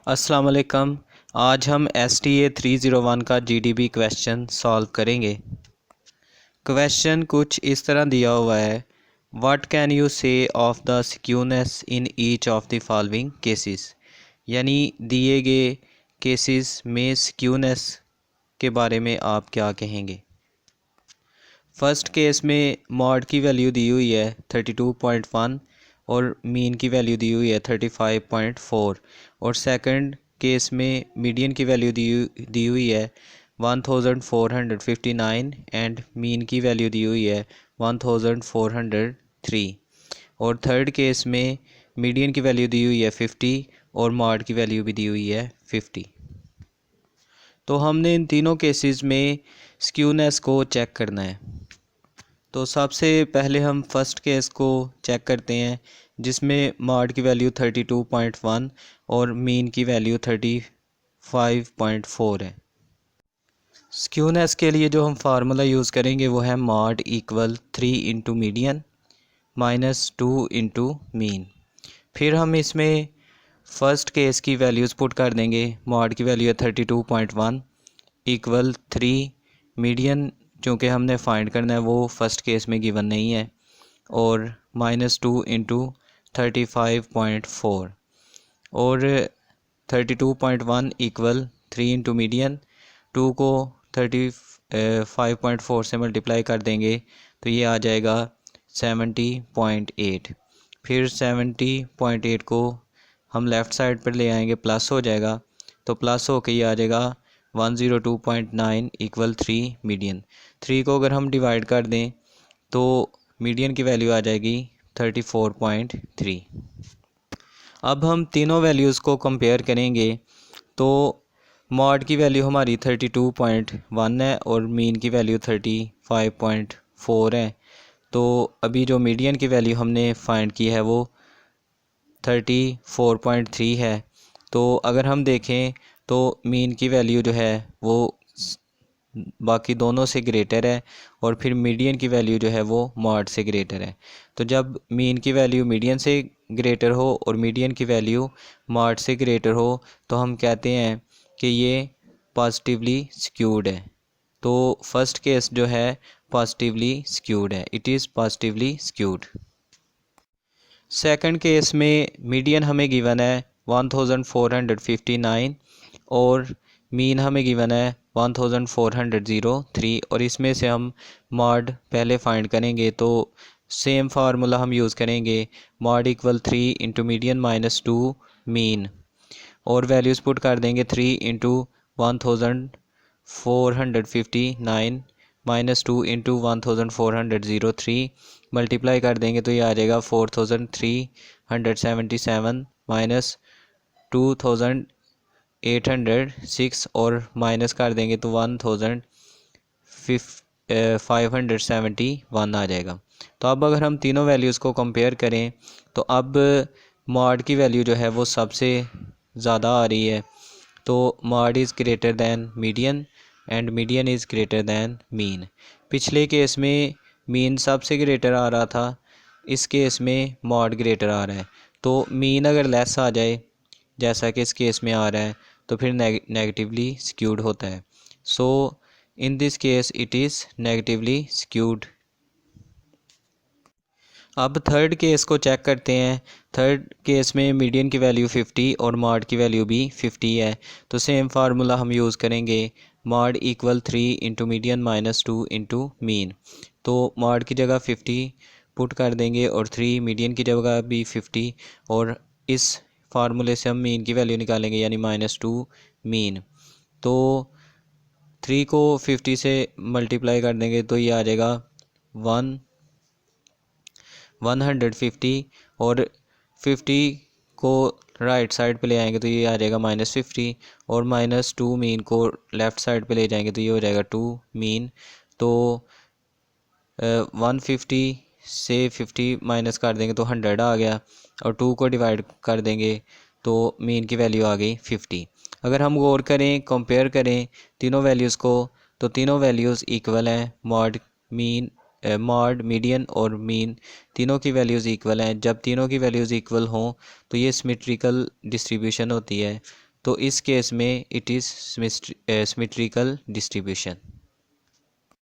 अस्सलाम वालेकुम। आज हम STA 301 का GDB क्वेश्चन सॉल्व करेंगे। क्वेश्चन कुछ इस तरह दिया हुआ है, व्हाट कैन यू से of the skewness in each of the following cases, यानी दिए गए केसेस में स्क्यूनेस के बारे में आप क्या कहेंगे। फर्स्ट केस में मॉड की वैल्यू दी हुई है 32.1 और मीन की वैल्यू दी हुई है 35.4 और सेकंड केस में मीडियन की वैल्यू दी हुई है 1459 एंड मीन की वैल्यू दी हुई है 1403 और थर्ड केस में मीडियन की वैल्यू दी हुई है 50 और मॉड की वैल्यू भी दी हुई है 50। तो हमने इन तीनों केसेस में स्क्यूनेस को चेक करना है। तो सबसे पहले हम फर्स्ट केस को चेक करते हैं जिसमें मॉड की वैल्यू 32.1 और मीन की वैल्यू 35.4 है। स्क्यूनेस के लिए जो हम फार्मूला यूज़ करेंगे वो है mod equal 3 into median minus 2 into mean. फिर हम इसमें फ़र्स्ट केस की वैल्यूज़ पुट कर देंगे। मॉड की वैल्यू है 32.1 इक्वल 3, मीडियन चूँकि हमने फाइंड करना है वो फ़र्स्ट केस में गिवन नहीं है, और -2 इंटू 35.4 और 32.1 इक्वल 3 इंटू मीडियन। 2 को 35.4 से मल्टीप्लाई कर देंगे तो ये आ जाएगा 70.8। फिर 70.8 को हम लेफ़्ट साइड पर ले आएंगे, प्लस हो जाएगा, तो प्लस होके ये आ जाएगा 102.9 इक्वल 3 मीडियन। 3 को अगर हम डिवाइड कर दें तो मीडियन की वैल्यू आ जाएगी 34.3। अब हम तीनों वैल्यूज़ को कंपेयर करेंगे तो मॉड की वैल्यू हमारी 32.1 है और मीन की वैल्यू 35.4 है। तो अभी जो मीडियन की वैल्यू हमने फाइंड की है वो 34.3 है। तो अगर हम देखें तो मीन की वैल्यू जो है वो बाकी दोनों से ग्रेटर है और फिर मीडियन की वैल्यू जो है वो मॉड से ग्रेटर है। तो जब मीन की वैल्यू मीडियन से ग्रेटर हो और मीडियन की वैल्यू मॉड से ग्रेटर हो तो हम कहते हैं कि ये पॉजिटिवली स्क्यूड है। तो फर्स्ट केस जो है पॉजिटिवली स्क्यूड है, it is positively skewed. Second case में मीडियन हमें गिवन है 1459 और मीन हमें गिवन है 1403 और इसमें से हम मॉड पहले फाइंड करेंगे। तो सेम फार्मूला हम यूज़ करेंगे, mode equal 3 into median minus 2 mean, और वैल्यूज़ पुट कर देंगे 3 इंटू 1459 माइनस 2 इंटू 1403 मल्टीप्लाई कर देंगे तो ये आ जाएगा 4377 माइनस 2806 और माइनस कर देंगे तो 1571 आ जाएगा। तो अब अगर हम तीनों वैल्यूज़ को कंपेयर करें तो अब मॉड की वैल्यू जो है वो सबसे ज़्यादा आ रही है। तो mod is greater than median and median is greater than mean. पिछले केस में मीन सबसे ग्रेटर आ रहा था, इस केस में मॉड ग्रेटर आ रहा है। तो मीन अगर लेस आ जाए जैसा कि इस केस में आ रहा है तो फिर नेगेटिवली स्क्यूड होता है। So in this case it is negatively skewed. अब थर्ड केस को चेक करते हैं। थर्ड केस में मीडियन की वैल्यू 50 और मॉड की वैल्यू भी 50 है। तो सेम फार्मूला हम यूज़ करेंगे, mode equal 3 into median minus 2 into mean. तो मॉड की जगह 50 पुट कर देंगे और 3 मीडियन की जगह भी 50 और इस फार्मूले से हम मीन की वैल्यू निकालेंगे यानी -2 मीन। तो 3 को 50 से मल्टीप्लाई कर देंगे तो ये आ जाएगा 150 और 50 को राइट साइड पे ले आएंगे तो ये आ जाएगा -50 और -2 मीन को लेफ़्ट साइड पे ले जाएंगे तो ये हो जाएगा 2 मीन। तो 150 से 50 माइनस कर देंगे तो 100 आ गया और 2 को डिवाइड कर देंगे तो मीन की वैल्यू आ गई 50। अगर हम गौर करें, कंपेयर करें तीनों वैल्यूज़ को तो तीनों वैल्यूज़ इक्वल हैं। मॉड मीडियन और मीन तीनों की वैल्यूज़ इक्वल हैं। जब तीनों की वैल्यूज़ इक्वल हों तो ये सिमेट्रिकल डिस्ट्रीब्यूशन होती है। तो इस केस में इट इज़ सिमेट्रिकल डिस्ट्रीब्यूशन।